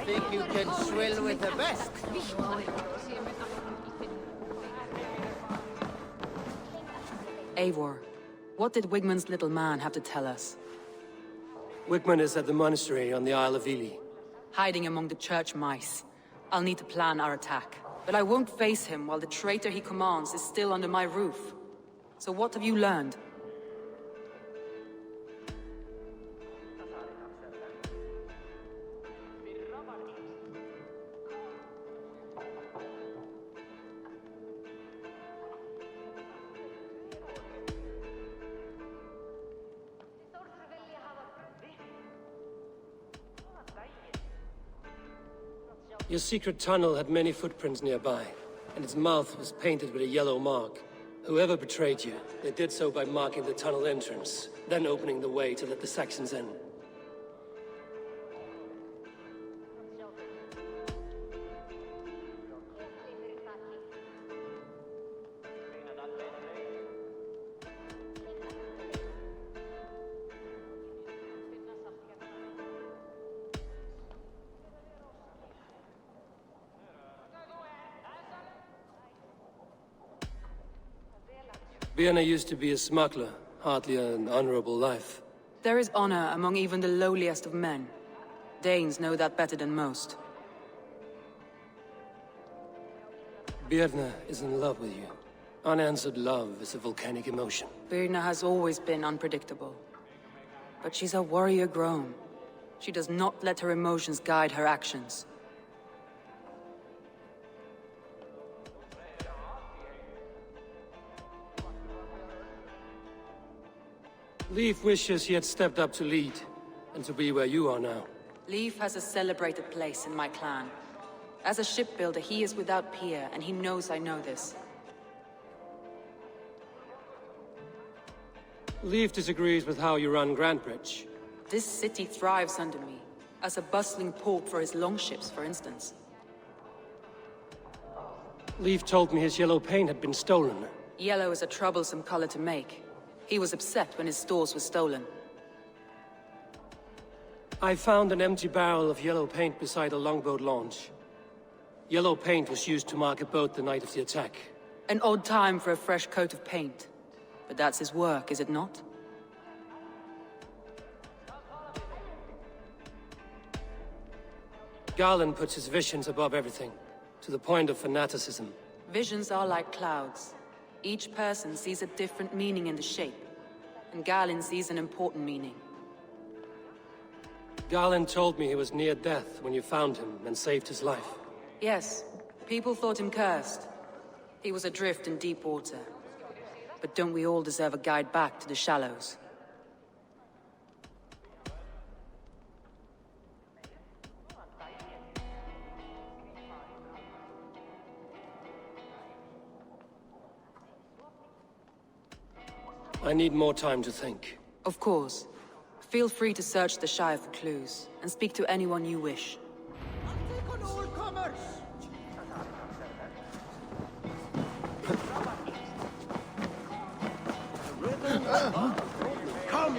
Think you can swill with the best? Eivor, what did Wigmund's little man have to tell us? Wigmund is at the monastery on the Isle of Ely. Hiding among the church mice. I'll need to plan our attack. But I won't face him while the traitor he commands is still under my roof. So what have you learned? Your secret tunnel had many footprints nearby, and its mouth was painted with a yellow mark. Whoever betrayed you, they did so by marking the tunnel entrance, then opening the way to let the Saxons in. Vienna used to be a smuggler, hardly an honorable life. There is honor among even the lowliest of men. Danes know that better than most. Birna is in love with you. Unanswered love is a volcanic emotion. Birna has always been unpredictable. But she's a warrior grown. She does not let her emotions guide her actions. Leif wishes he had stepped up to lead, and to be where you are now. Leif has a celebrated place in my clan. As a shipbuilder, he is without peer, and he knows I know this. Leif disagrees with how you run Grantbridge. This city thrives under me, as a bustling port for his longships, for instance. Leif told me his yellow paint had been stolen. Yellow is a troublesome color to make. He was upset when his stores were stolen. I found an empty barrel of yellow paint beside a longboat launch. Yellow paint was used to mark a boat the night of the attack. An odd time for a fresh coat of paint. But that's his work, is it not? Garland puts his visions above everything, to the point of fanaticism. Visions are like clouds. Each person sees a different meaning in the shape, and Garland sees an important meaning. Garland told me he was near death when you found him and saved his life. Yes, people thought him cursed. He was adrift in deep water. But don't we all deserve a guide back to the shallows? I need more time to think. Of course. Feel free to search the Shire for clues, and speak to anyone you wish. Take on all comers! Come!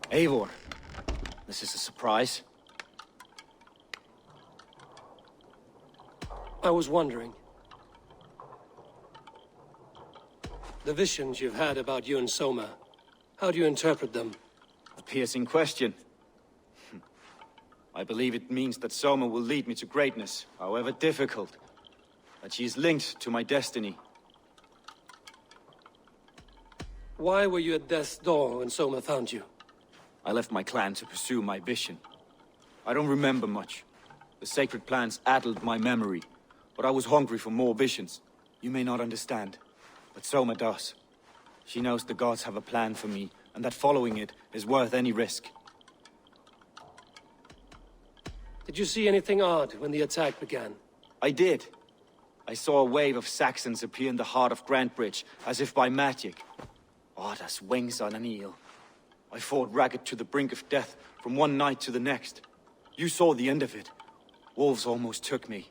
Eivor, this is a surprise. I was wondering. The visions you've had about you and Soma, how do you interpret them? A piercing question. I believe it means that Soma will lead me to greatness, however difficult. That she is linked to my destiny. Why were you at death's door when Soma found you? I left my clan to pursue my vision. I don't remember much. The sacred plants addled my memory, but I was hungry for more visions. You may not understand, but Soma does. She knows the gods have a plan for me, and that following it is worth any risk. Did you see anything odd when the attack began? I did. I saw a wave of Saxons appear in the heart of Grantbridge, as if by magic. Odd as wings on an eel. I fought ragged to the brink of death from one night to the next. You saw the end of it. Wolves almost took me.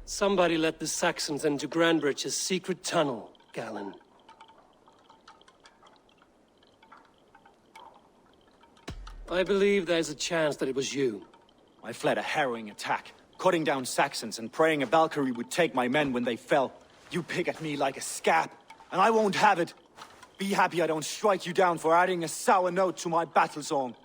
Somebody let the Saxons into Grantbridge's secret tunnel, Galen. I believe there's a chance that it was you. I fled a harrowing attack, cutting down Saxons and praying a Valkyrie would take my men when they fell. You pick at me like a scab, and I won't have it. Be happy I don't strike you down for adding a sour note to my battle song.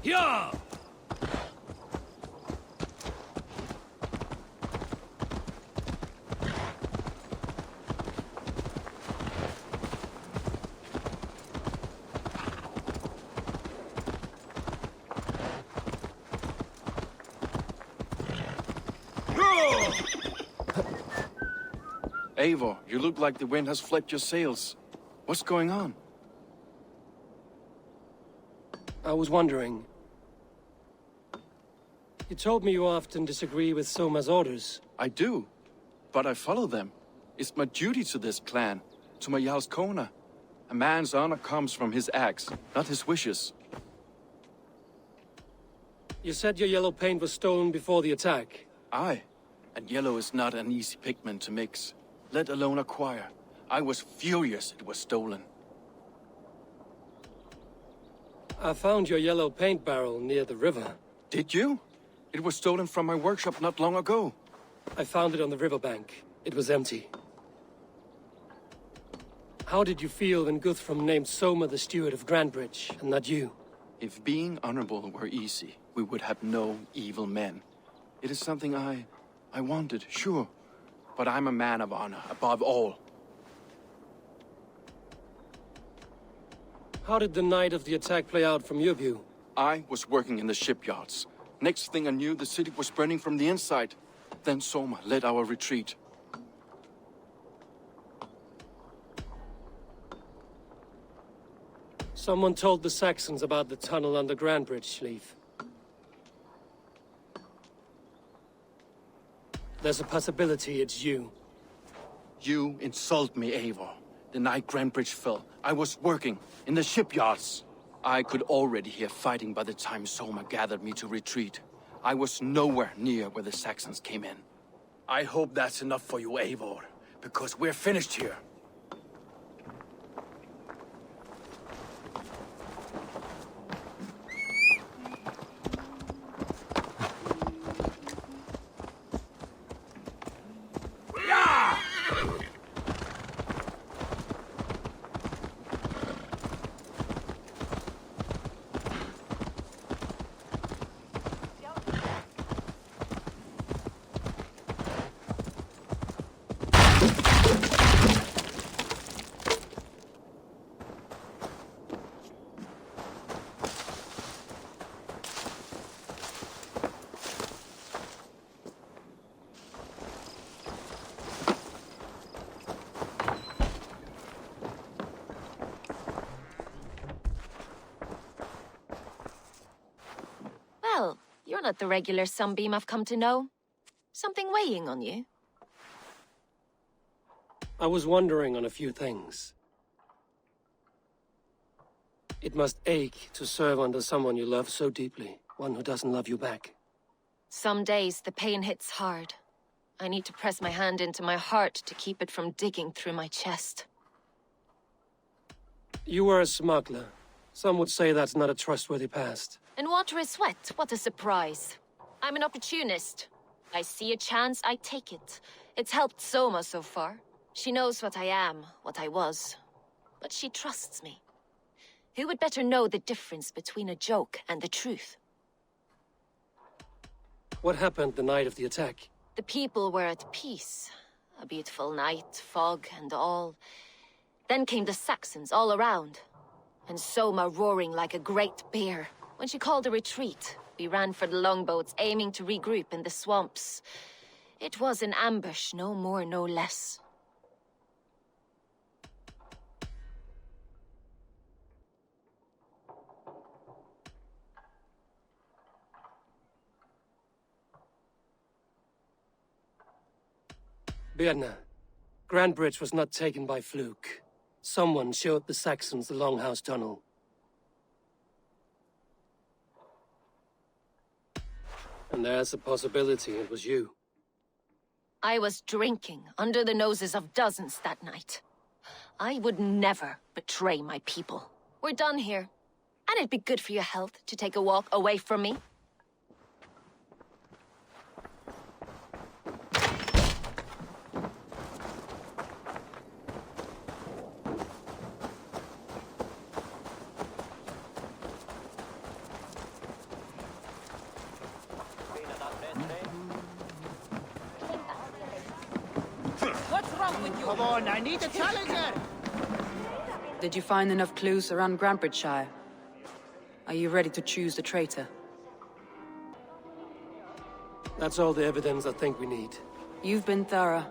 Yeah! Eivor, you look like the wind has flipped your sails. What's going on? I was wondering. You told me you often disagree with Soma's orders. I do, but I follow them. It's my duty to this clan, to my Jarl's Kona. A man's honor comes from his acts, not his wishes. You said your yellow paint was stolen before the attack. Aye, and yellow is not an easy pigment to mix, let alone acquire. I was furious it was stolen. I found your yellow paint barrel near the river. Did you? It was stolen from my workshop not long ago. I found it on the riverbank. It was empty. How did you feel when Guthrum named Soma the steward of Grantbridge, and not you? If being honorable were easy, we would have no evil men. It is something I wanted, sure. But I'm a man of honor, above all. How did the night of the attack play out from your view? I was working in the shipyards. Next thing I knew, the city was burning from the inside. Then Soma led our retreat. Someone told the Saxons about the tunnel under Grantbridge, Leif. There's a possibility it's you. You insult me, Eivor. The night Grantbridge fell, I was working in the shipyards. I could already hear fighting by the time Soma gathered me to retreat. I was nowhere near where the Saxons came in. I hope that's enough for you, Eivor, because we're finished here. Well, you're not the regular sunbeam I've come to know. Something weighing on you? I was wondering on a few things. It must ache to serve under someone you love so deeply, one who doesn't love you back. Some days the pain hits hard. I need to press my hand into my heart to keep it from digging through my chest. You were a smuggler. Some would say that's not a trustworthy past. In water is wet, what a surprise. I'm an opportunist. I see a chance, I take it. It's helped Soma so far. She knows what I am, what I was. But she trusts me. Who would better know the difference between a joke and the truth? What happened the night of the attack? The people were at peace. A beautiful night, fog and all. Then came the Saxons all around. And Soma roaring like a great bear. When she called a retreat, we ran for the longboats, aiming to regroup in the swamps. It was an ambush, no more, no less. Birna, Grand Bridge was not taken by fluke. Someone showed the Saxons the Longhouse Tunnel. And there's a possibility it was you. I was drinking under the noses of dozens that night. I would never betray my people. We're done here. And it'd be good for your health to take a walk away from me. What's wrong with you? Come on, I need a challenger! Did you find enough clues around Grantbridgeshire? Are you ready to choose the traitor? That's all the evidence I think we need. You've been thorough.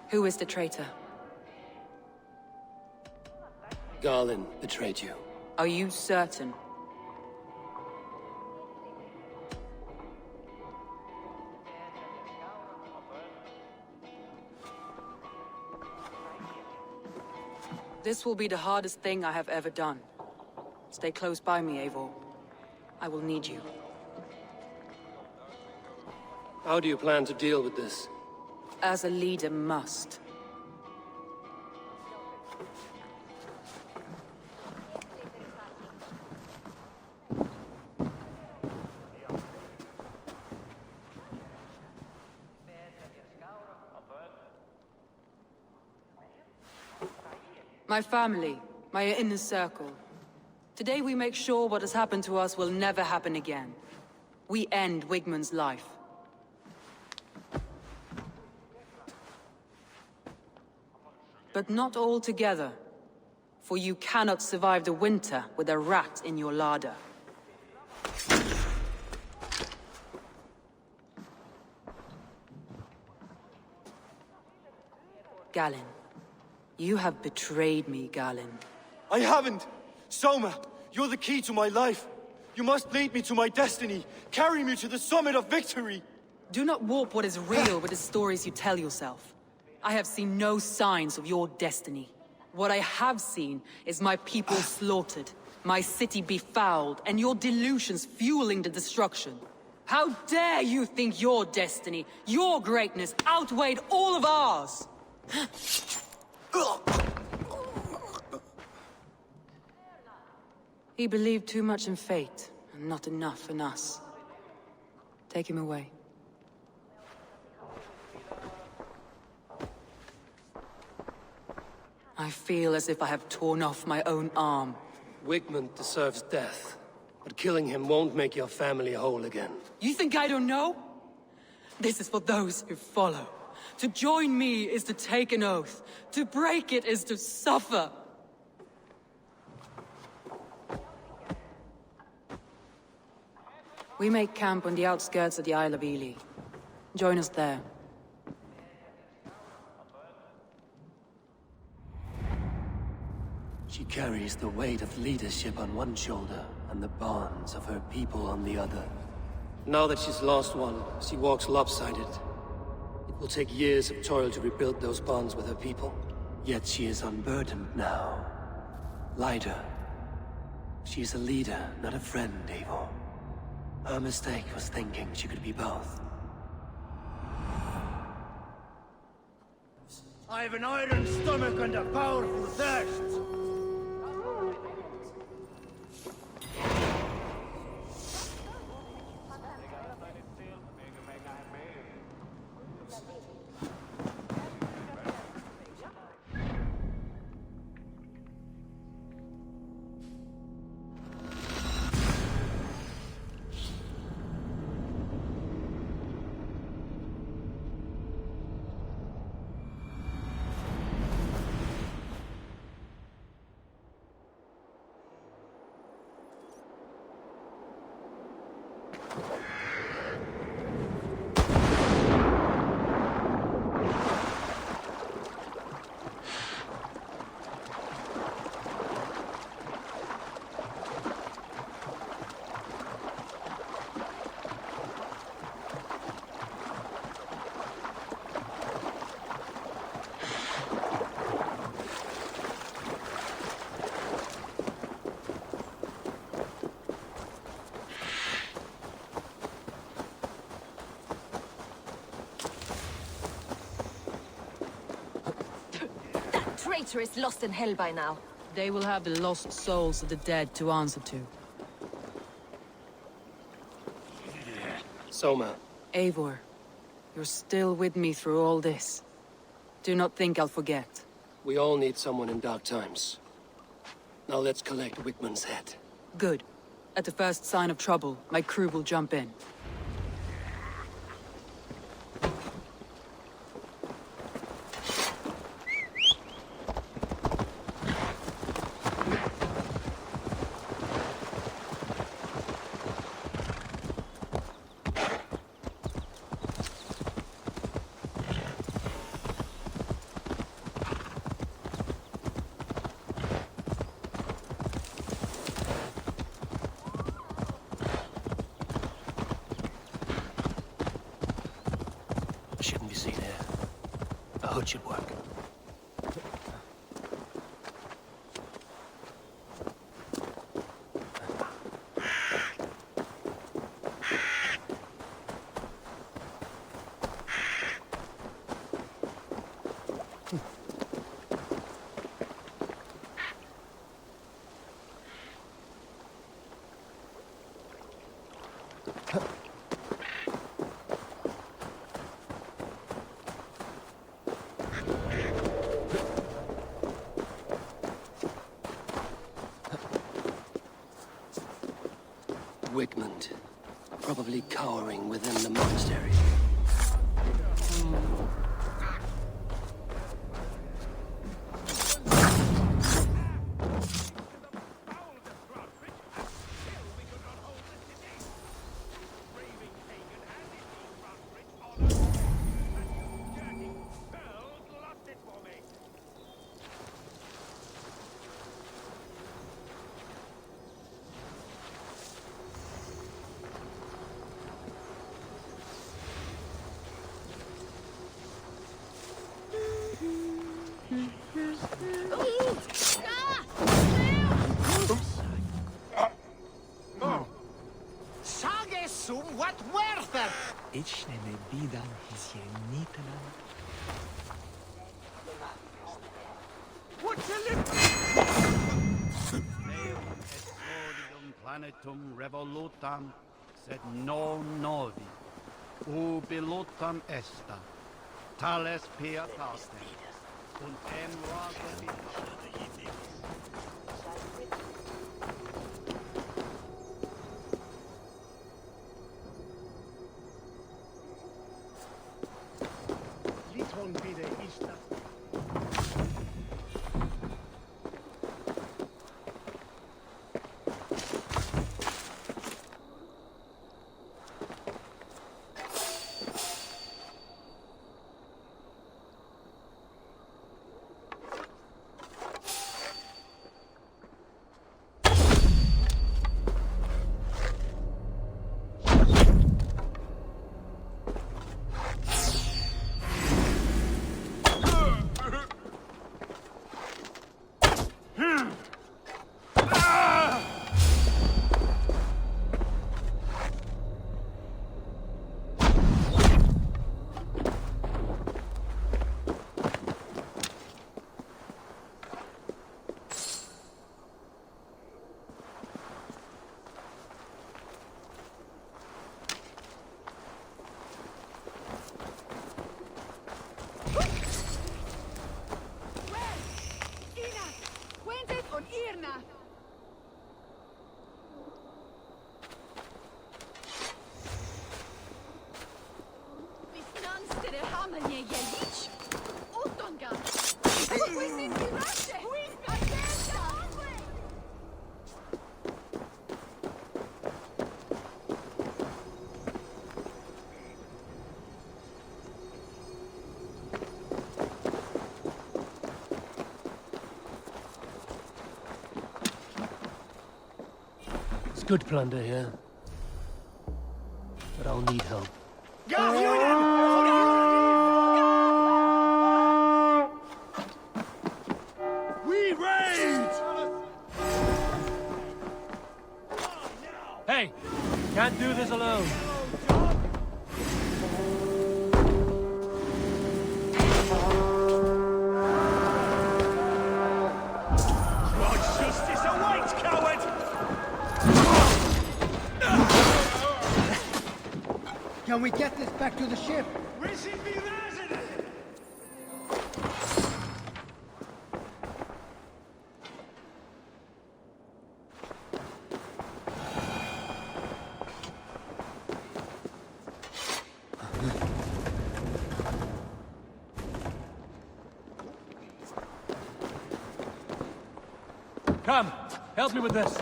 Who is the traitor? Garlin betrayed you. Are you certain? This will be the hardest thing I have ever done. Stay close by me, Eivor. I will need you. How do you plan to deal with this? As a leader must. My family, my inner circle. Today we make sure what has happened to us will never happen again. We end Wigmund's life. But not all together. For you cannot survive the winter with a rat in your larder. Galen. You have betrayed me, Galen. I haven't! Soma, you're the key to my life. You must lead me to my destiny. Carry me to the summit of victory. Do not warp what is real with the stories you tell yourself. I have seen no signs of your destiny. What I have seen is my people slaughtered, my city befouled, and your delusions fueling the destruction. How dare you think your destiny, your greatness, outweighed all of ours? He believed too much in fate, and not enough in us. Take him away. I feel as if I have torn off my own arm. Wigmund deserves death, but killing him won't make your family whole again. You think I don't know? This is for those who follow. To join me is to take an oath. To break it is to suffer. We make camp on the outskirts of the Isle of Ely. Join us there. She carries the weight of leadership on one shoulder, and the bonds of her people on the other. Now that she's lost one, she walks lopsided. It will take years of toil to rebuild those bonds with her people. Yet she is unburdened now. Lighter. She is a leader, not a friend, Eivor. Her mistake was thinking she could be both. I have an iron stomach and a powerful thirst. traitor is lost in hell by now. They will have the lost souls of the dead to answer to. Soma. Eivor, you're still with me through all this. Do not think I'll forget. We all need someone in dark times. Now let's collect Wickman's head. Good. At the first sign of trouble, my crew will jump in. Shouldn't be seen here. A hood should work. Wickman, probably cowering within the monastery. Sage sum what werther! Ich nenne Bidan Hisjenitelen. What's a lip? Deum exordium planetum revolutam, sed non novi. Ubilutam esta. Tales pietate. Und emragum Liton bide ista. It's good plunder here. But I'll need help. We raid! Hey! Can't do this alone. Can we get this back to the ship? Come, help me with this.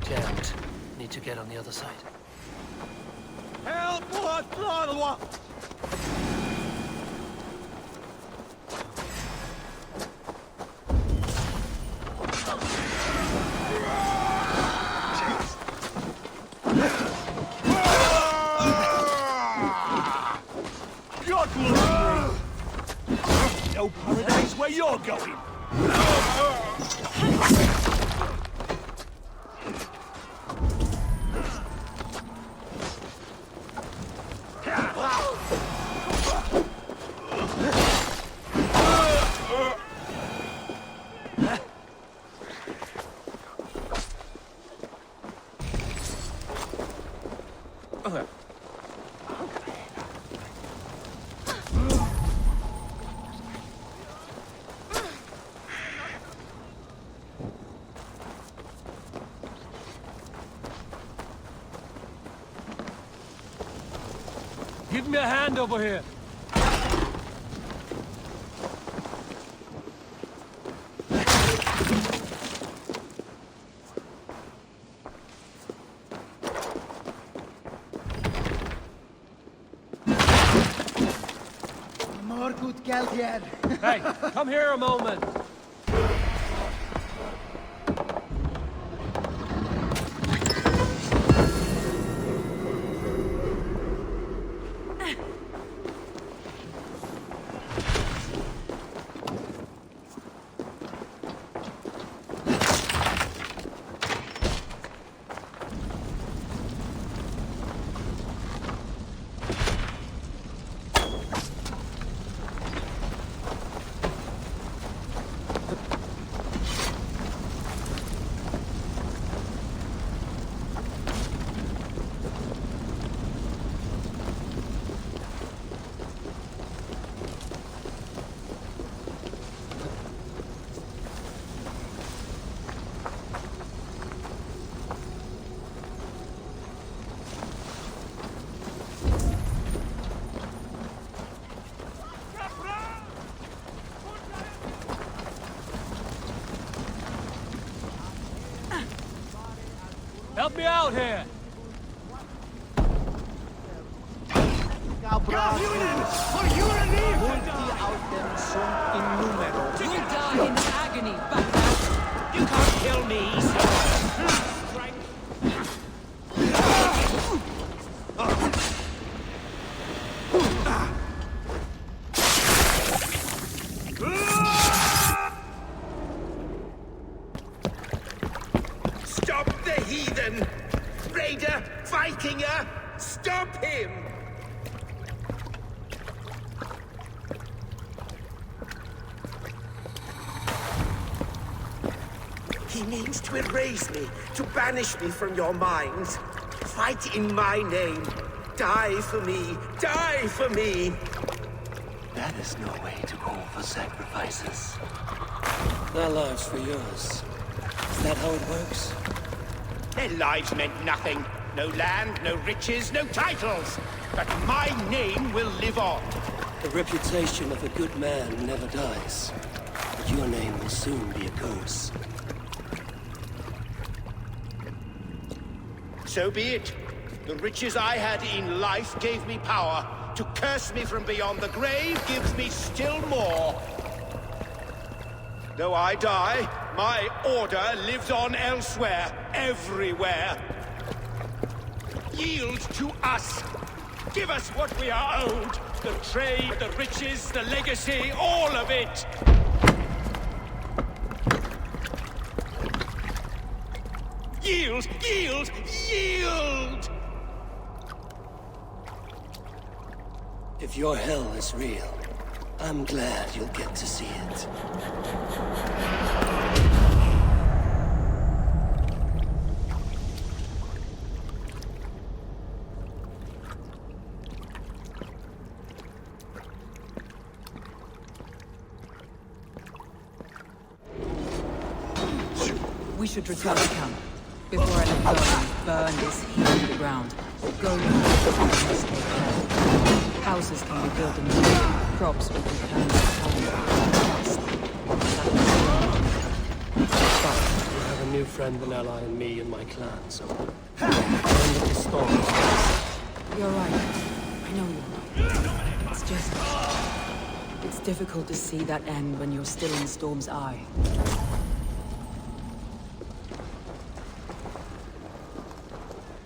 Jammed. Need to get on the other side. Help! What? No paradise where you're going. Give me a hand over here. More good geld here. Hey, come here a moment. Help me out here! You'll die in agony, bastard! You can't kill me, sir. Stop the heathen! Raider! Vikinger! Stop him! He means to erase me, to banish me from your minds. Fight in my name. Die for me. Die for me. That is no way to call for sacrifices. Their lives for yours. Is that how it works? Their lives meant nothing. No land, no riches, no titles. But my name will live on. The reputation of a good man never dies. But your name will soon be a curse. So be it. The riches I had in life gave me power. To curse me from beyond the grave gives me still more. Though I die, my order lives on elsewhere, everywhere. Yield to us. Give us what we are owed. The trade, the riches, the legacy, all of it. Yield! Yield! Yield! If your hell is real, I'm glad you'll get to see it. We should return to camp. Before I let go, burn this heat to the ground. Go now, we must take care. Houses can be built in the winter. Crops will be planted fast. You have a new friend and ally in me and my clan, so... End of the storm. You're right. I know you're right. It's just... It's difficult to see that end when you're still in the storm's eye.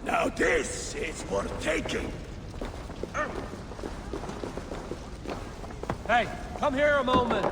Now this is worth taking. Hey, come here a moment.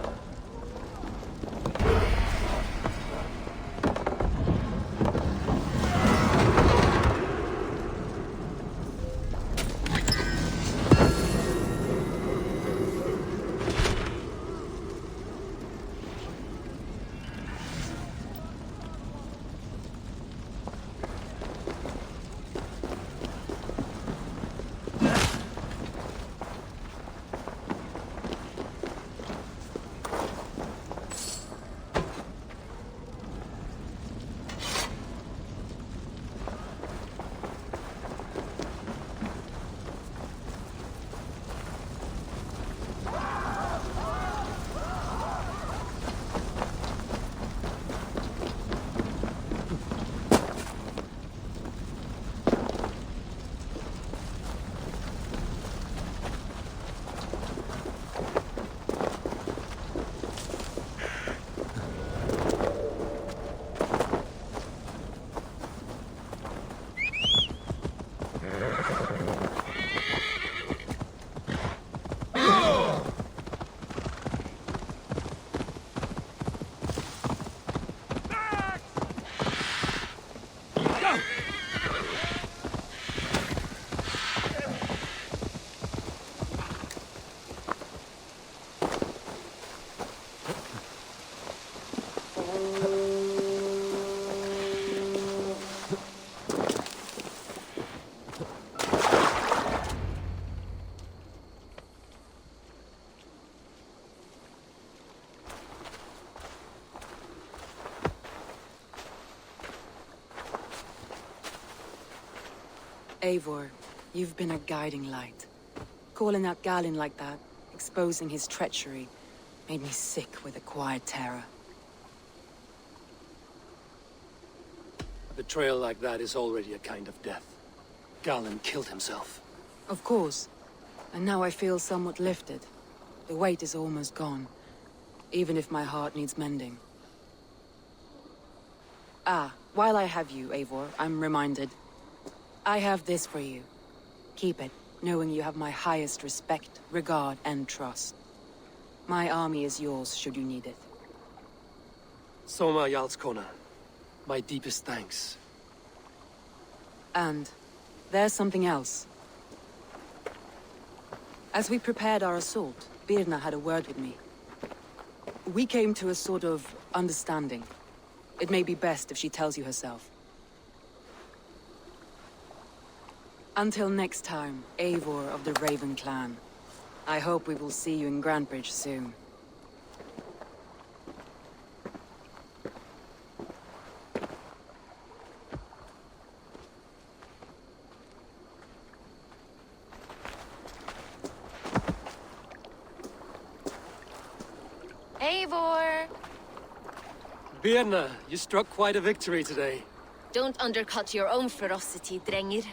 Eivor, you've been a guiding light. Calling out Galinn like that, exposing his treachery, made me sick with a quiet terror. A betrayal like that is already a kind of death. Galinn killed himself. Of course. And now I feel somewhat lifted. The weight is almost gone, even if my heart needs mending. Ah, while I have you, Eivor, I'm reminded. I have this for you. Keep it, knowing you have my highest respect, regard, and trust. My army is yours, should you need it. Soma Jarlskona, my deepest thanks. And there's something else. As we prepared our assault, Birna had a word with me. We came to a sort of understanding. It may be best if she tells you herself. Until next time, Eivor of the Raven Clan. I hope we will see you in Grantebridge soon. Eivor! Birna, you struck quite a victory today. Don't undercut your own ferocity, Drengir.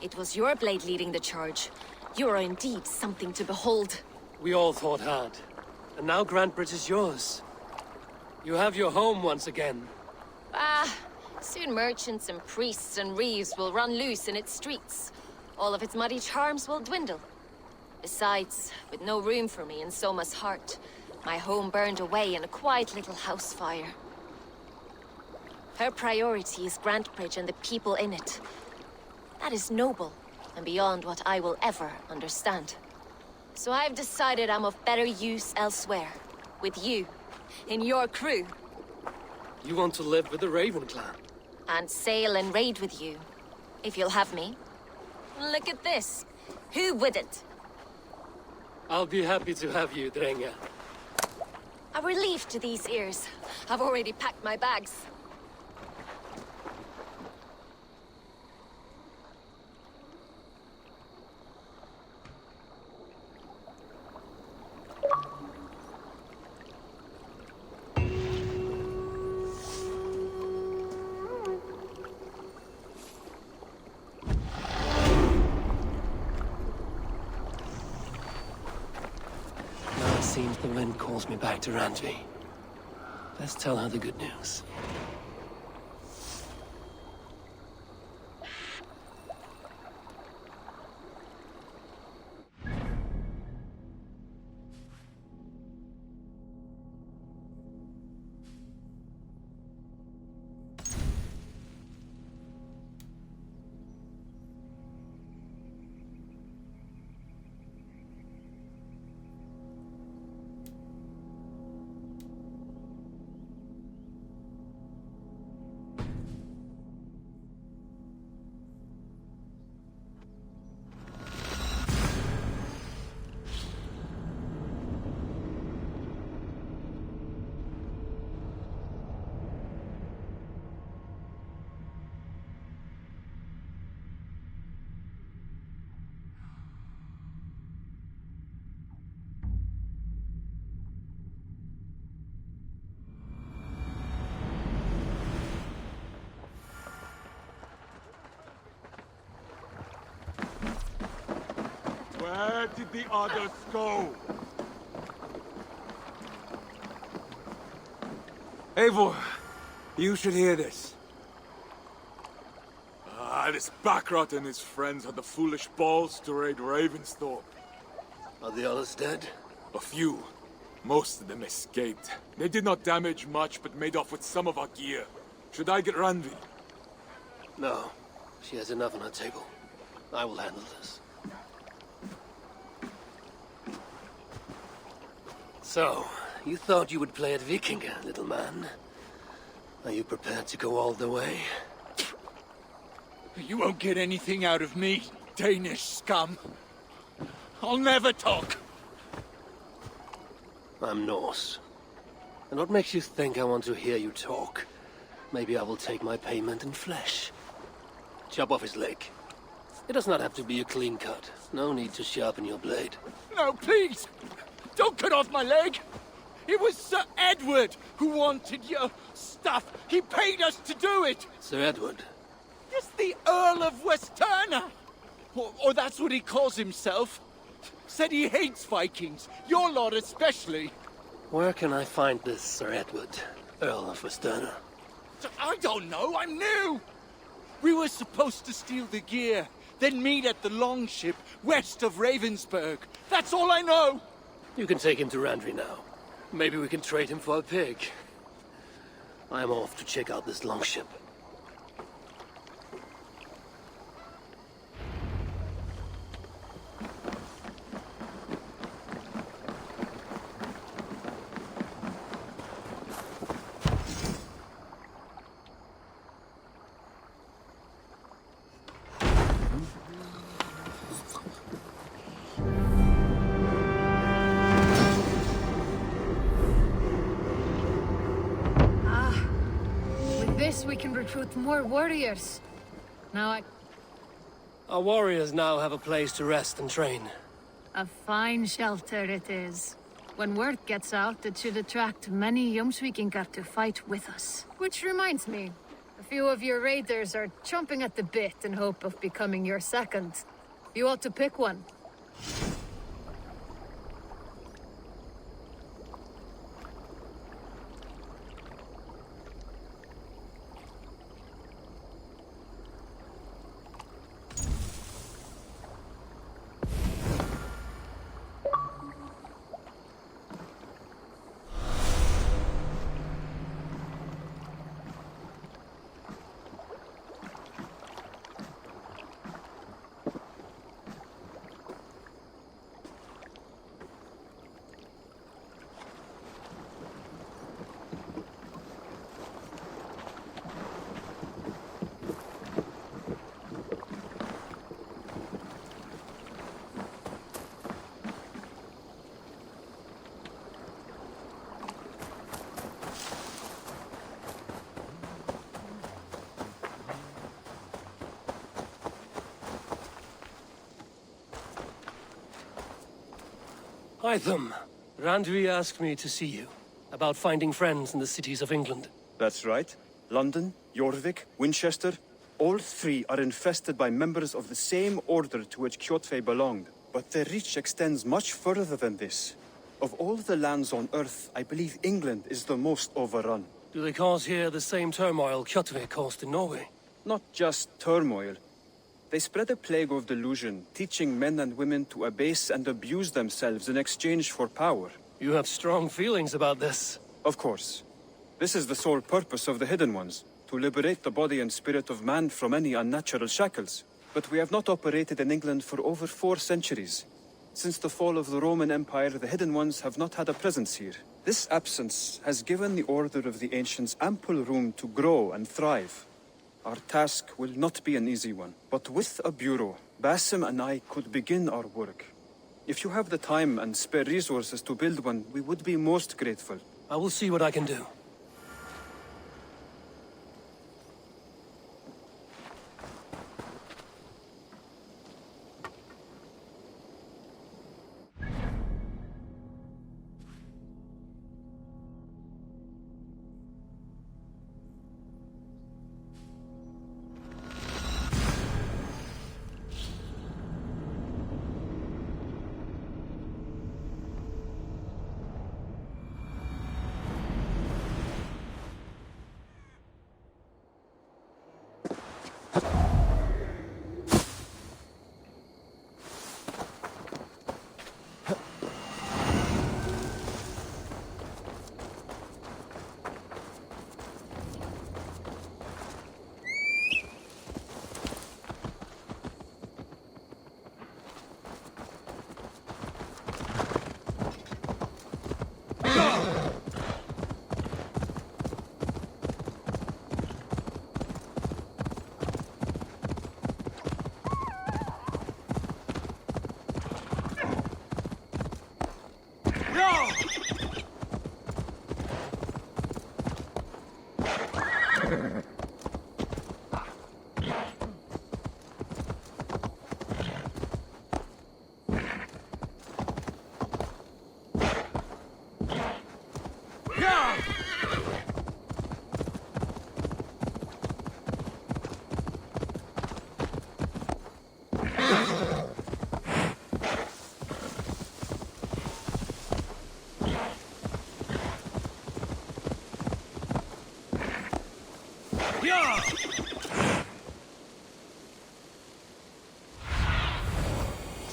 It was your blade leading the charge. You are indeed something to behold. We all thought hard. And now Grantebridge is yours. You have your home once again. Soon merchants and priests and reeves will run loose in its streets. All of its muddy charms will dwindle. Besides, with no room for me in Soma's heart, my home burned away in a quiet little house fire. Her priority is Grantbridge and the people in it. That is noble, and beyond what I will ever understand. So I've decided I'm of better use elsewhere. With you. In your crew. You want to live with the Raven clan? And sail and raid with you. If you'll have me. Look at this. Who wouldn't? I'll be happy to have you, Drenga. A relief to these ears. I've already packed my bags. Seems the wind calls me back to Randvi. Let's tell her the good news. Where did the others go? Eivor, you should hear this. This Backrot and his friends had the foolish balls to raid Ravensthorpe. Are the others dead? A few. Most of them escaped. They did not damage much, but made off with some of our gear. Should I get Randvi? No. She has enough on her table. I will handle this. So, you thought you would play at Vikinga, little man. Are you prepared to go all the way? You won't get anything out of me, Danish scum. I'll never talk. I'm Norse. And what makes you think I want to hear you talk? Maybe I will take my payment in flesh. Chop off his leg. It does not have to be a clean cut. No need to sharpen your blade. No, please! Don't cut off my leg! It was Sir Edward who wanted your stuff. He paid us to do it! Sir Edward? Yes, the Earl of Westerna! Or that's what he calls himself. Said he hates Vikings, your lot especially. Where can I find this Sir Edward, Earl of Westerna? I don't know, I'm new! We were supposed to steal the gear, then meet at the longship west of Ravensburg. That's all I know! You can take him to Randvi now. Maybe we can trade him for a pig. I'm off to check out this longship. We can recruit more warriors. Now Our warriors now have a place to rest and train. a fine shelter it is. When word gets out, it should attract many Jomsvikingar to fight with us. Which reminds me, a few of your raiders are chomping at the bit in hope of becoming your second. You ought to pick one. Hytham, Randvi asked me to see you about finding friends in the cities of England. That's right. London, Jorvik, Winchester, all three are infested by members of the same order to which Kjotve belonged. But their reach extends much further than this. Of all the lands on Earth, I believe England is the most overrun. Do they cause here the same turmoil Kjotve caused in Norway? Not just turmoil. They spread a plague of delusion, teaching men and women to abase and abuse themselves in exchange for power. You have strong feelings about this. Of course. This is the sole purpose of the Hidden Ones, to liberate the body and spirit of man from any unnatural shackles. But we have not operated in England for over 4 centuries. Since the fall of the Roman Empire, the Hidden Ones have not had a presence here. This absence has given the Order of the Ancients ample room to grow and thrive. Our task will not be an easy one, but with a bureau, Basim and I could begin our work. If you have the time and spare resources to build one, we would be most grateful. I will see what I can do.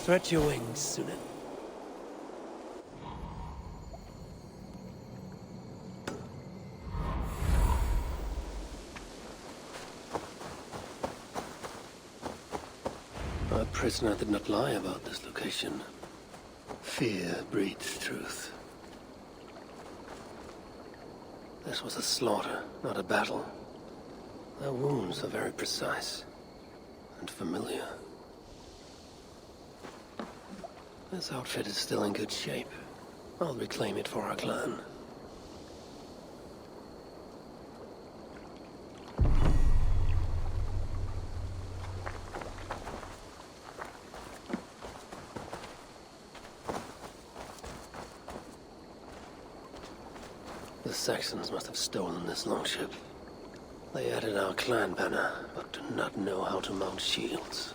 Stretch your wings, Sunan. Our prisoner did not lie about this location. Fear breeds truth. This was a slaughter, not a battle. Their wounds are very precise and familiar. This outfit is still in good shape. I'll reclaim it for our clan. The Saxons must have stolen this longship. They added our clan banner, but do not know how to mount shields.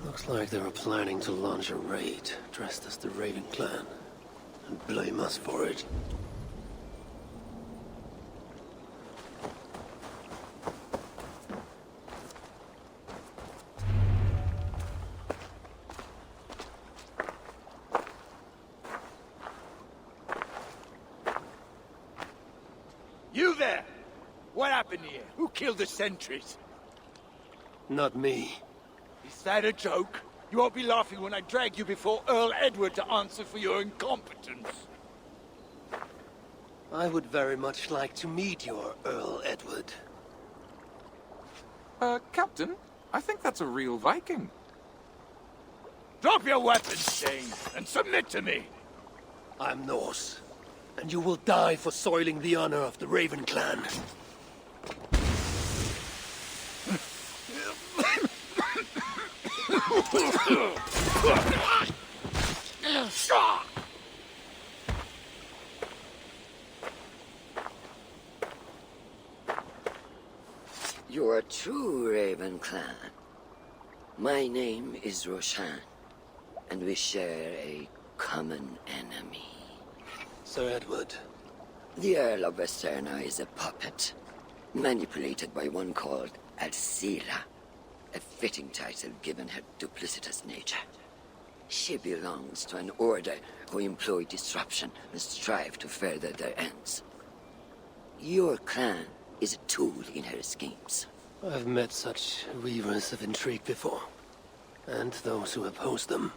Looks like they were planning to launch a raid, dressed as the Raven clan, and blame us for it. You there! What happened? happened here? Who killed the sentries? Not me. Is that a joke? You won't be laughing when I drag you before Earl Edward to answer for your incompetence. I would very much like to meet your Earl Edward. Captain, I think that's a real Viking. Drop your weapons, Shane, and submit to me. I'm Norse, and you will die for soiling the honor of the Raven clan. You're a true Raven clan. My name is Roshan, and we share a common enemy. Sir Edward. The Earl of Westerna is a puppet, manipulated by one called Alcila, a fitting title given her duplicitous nature. She belongs to an order who employ disruption and strive to further their ends. Your clan is a tool in her schemes. I've met such weavers of intrigue before, and those who oppose them.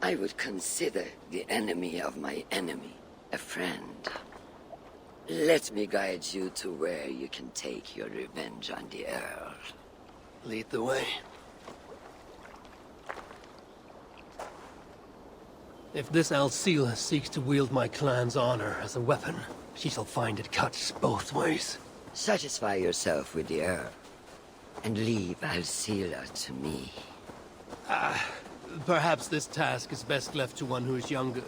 I would consider the enemy of my enemy a friend. Let me guide you to where you can take your revenge on the Earl. Lead the way. If this Alcila seeks to wield my clan's honor as a weapon, she shall find it cuts both ways. Satisfy yourself with the Earl, and leave Alcila to me. Perhaps this task is best left to one who is younger.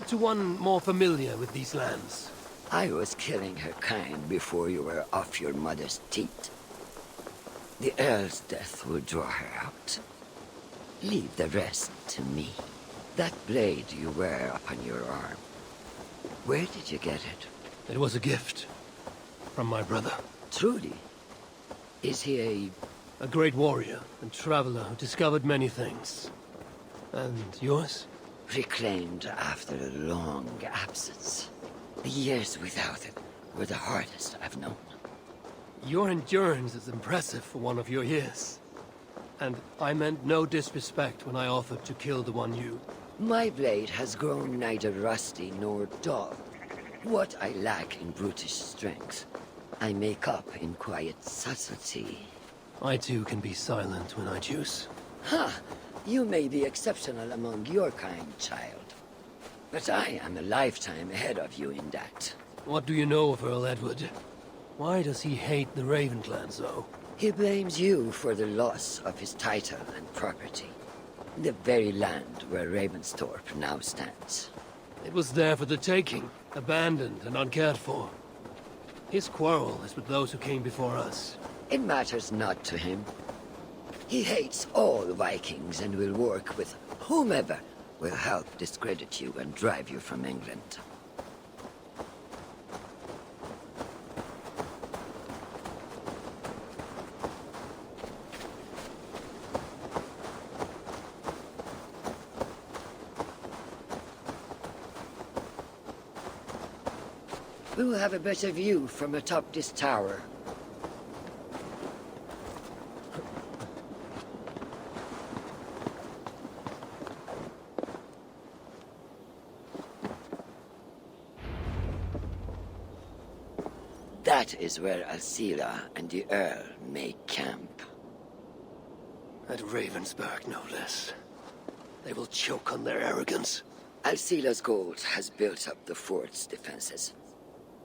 To one more familiar with these lands. I was killing her kind before you were off your mother's teat. The Earl's death will draw her out. Leave the rest to me. That blade you wear upon your arm, where did you get it? It was a gift. From my brother. Truly? Is he a great warrior and traveler who discovered many things. And yours? Reclaimed after a long absence. The years without it were the hardest I've known. Your endurance is impressive for one of your years. And I meant no disrespect when I offered to kill the one you... My blade has grown neither rusty nor dull. What I lack in brutish strength, I make up in quiet subtlety. I too can be silent when I choose. Ha! You may be exceptional among your kind, child. But I am a lifetime ahead of you in that. What do you know of Earl Edward? Why does he hate the Raven clan so? He blames you for the loss of his title and property. The very land where Ravensthorpe now stands. It was there for the taking, abandoned and uncared for. His quarrel is with those who came before us. It matters not to him. He hates all Vikings and will work with whomever will help discredit you and drive you from England. We will have a better view from atop this tower. That is where Alcila and the Earl make camp. At Ravensburg, no less. They will choke on their arrogance. Alcila's gold has built up the fort's defenses.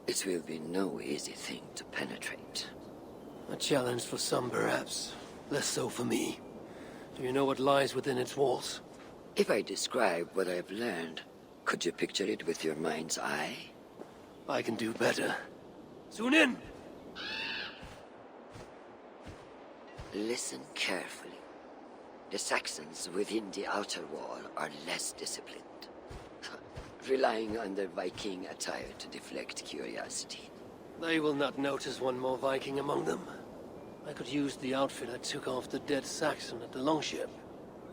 It will be no easy thing to penetrate. A challenge for some, perhaps. Less so for me. Do you know what lies within its walls? If I describe what I've learned, could you picture it with your mind's eye? I can do better. Soon in! Listen carefully. The Saxons within the outer wall are less disciplined, relying on their Viking attire to deflect curiosity. They will not notice one more Viking among them. I could use the outfit I took off the dead Saxon at the longship.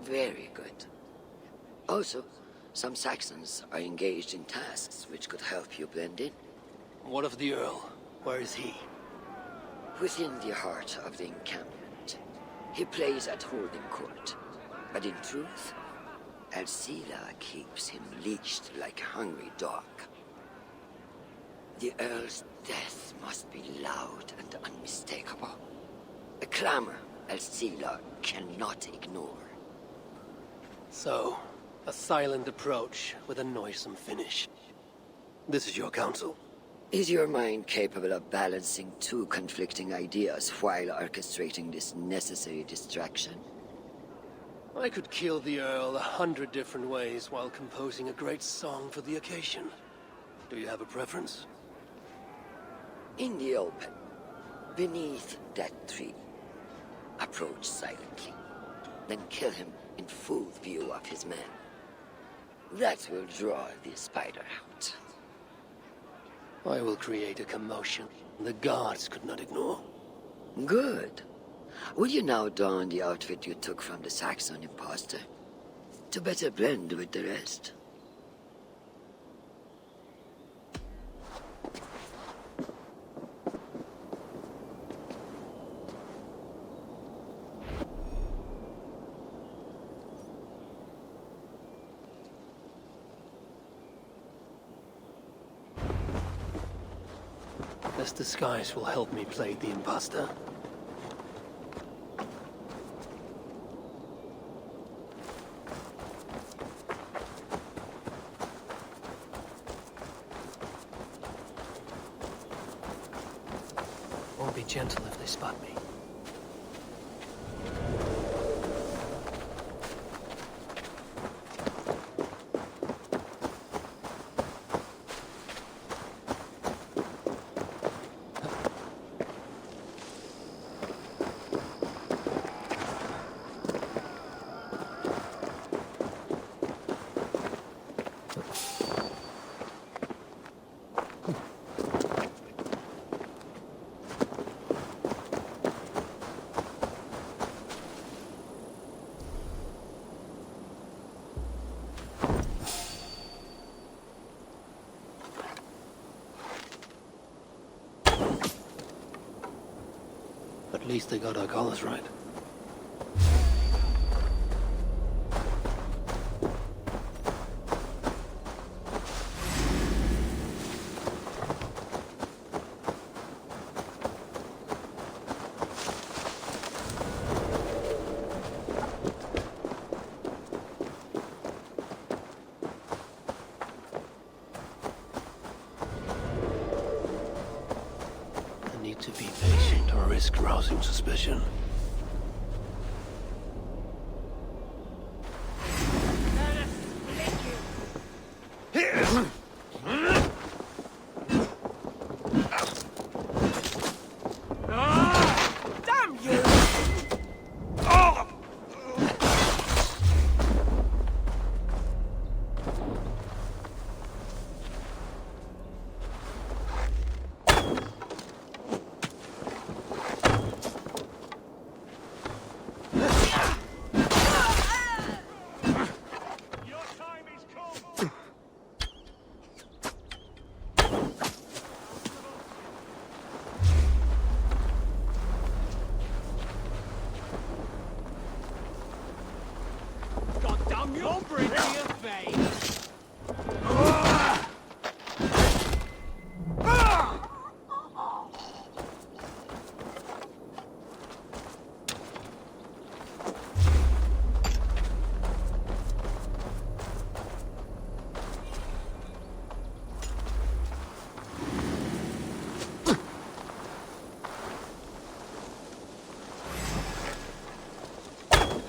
Very good. Also, some Saxons are engaged in tasks which could help you blend in. What of the Earl? Where is he? Within the heart of the encampment. He plays at holding court. But in truth, Alcila keeps him leashed like a hungry dog. The Earl's death must be loud and unmistakable. A clamor Alcila cannot ignore. So, a silent approach with a noisome finish. This is your counsel. Is your mind capable of balancing two conflicting ideas while orchestrating this necessary distraction? I could kill the Earl 100 different ways while composing a great song for the occasion. Do you have a preference? In the open, beneath that tree. Approach silently, then kill him in full view of his men. That will draw the spider out. I will create a commotion the guards could not ignore. Good. Will you now don the outfit you took from the Saxon imposter? To better blend with the rest. This disguise will help me play the imposter. Won't be gentle if they spot me. At least they got our colors right. To be patient or risk rousing suspicion. Damn you! You'll bring me a face!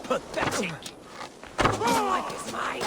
Pathetic! Life is mine!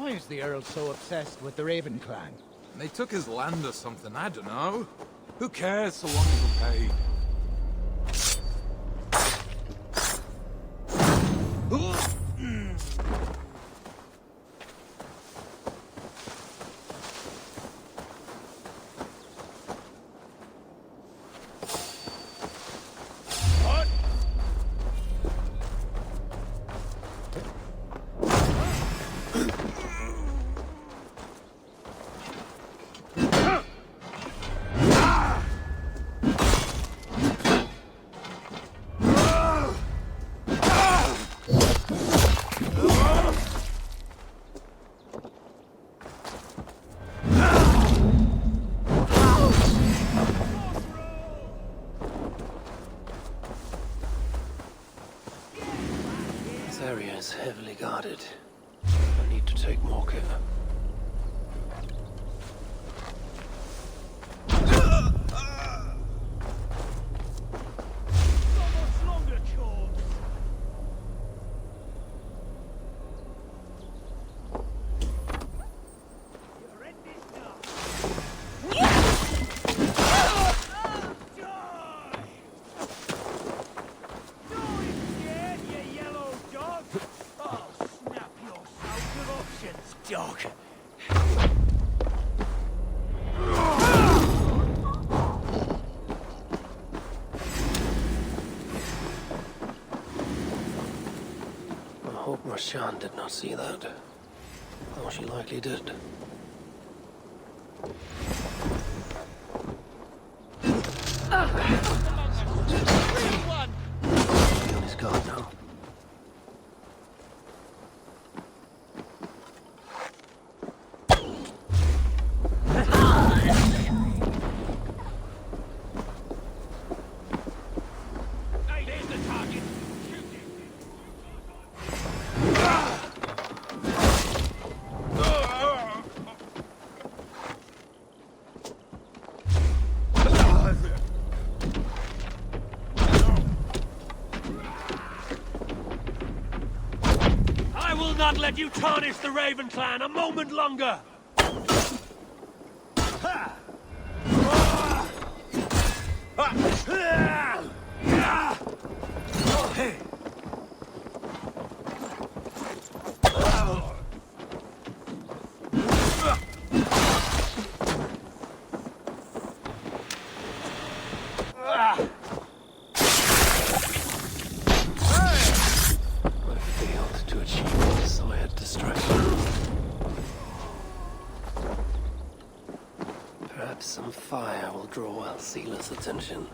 Why is the Earl so obsessed with the Raven clan? They took his land or something, I don't know. Who cares so long as we're paid? This area is heavily guarded. I need to take more care. Dog. I hope Marchand did not see that. Though she likely did. Be on his guard now. Not let you tarnish the Raven clan a moment longer! Perhaps some fire will draw Alcila's attention.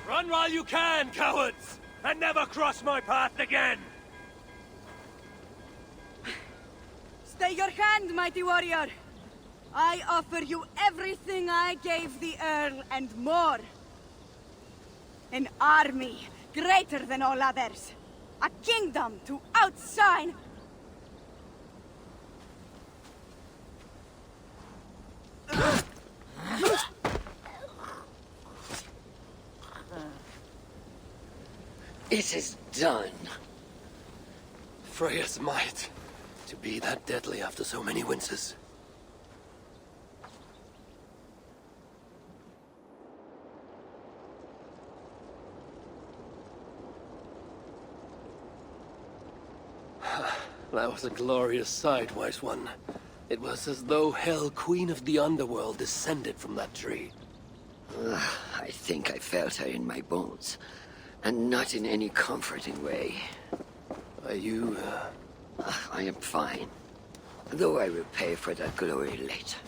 Run while you can, cowards! And never cross my path again! Stay your hand, mighty warrior! I offer you everything I gave the Earl and more. An army greater than all others. A kingdom to outshine... It is done. Freya's might. To be that deadly after so many winters. That was a glorious sight, Wise One. It was as though Hell, Queen of the Underworld, descended from that tree. I think I felt her in my bones. And not in any comforting way. Are you, I am fine. Though I will pay for that glory later.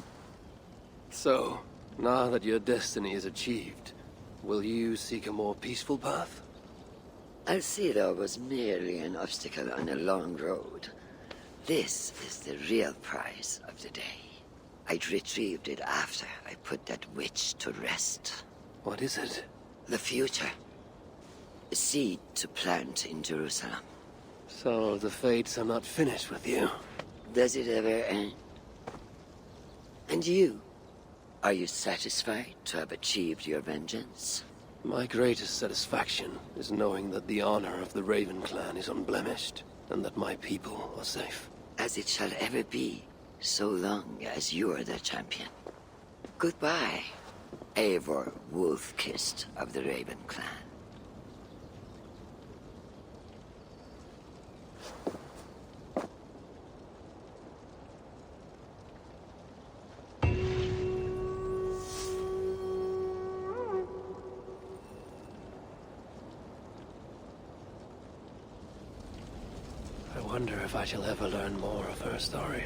So, now that your destiny is achieved, will you seek a more peaceful path? Alcira was merely an obstacle on a long road. This is the real prize of the day. I'd retrieved it after I put that witch to rest. What is it? The future. A seed to plant in Jerusalem. So the fates are not finished with you? Does it ever end? And you? Are you satisfied to have achieved your vengeance? My greatest satisfaction is knowing that the honor of the Raven clan is unblemished, and that my people are safe. As it shall ever be, so long as you are the champion. Goodbye, Eivor Wolf-Kissed of the Raven clan. I wonder if I shall ever learn more of her story.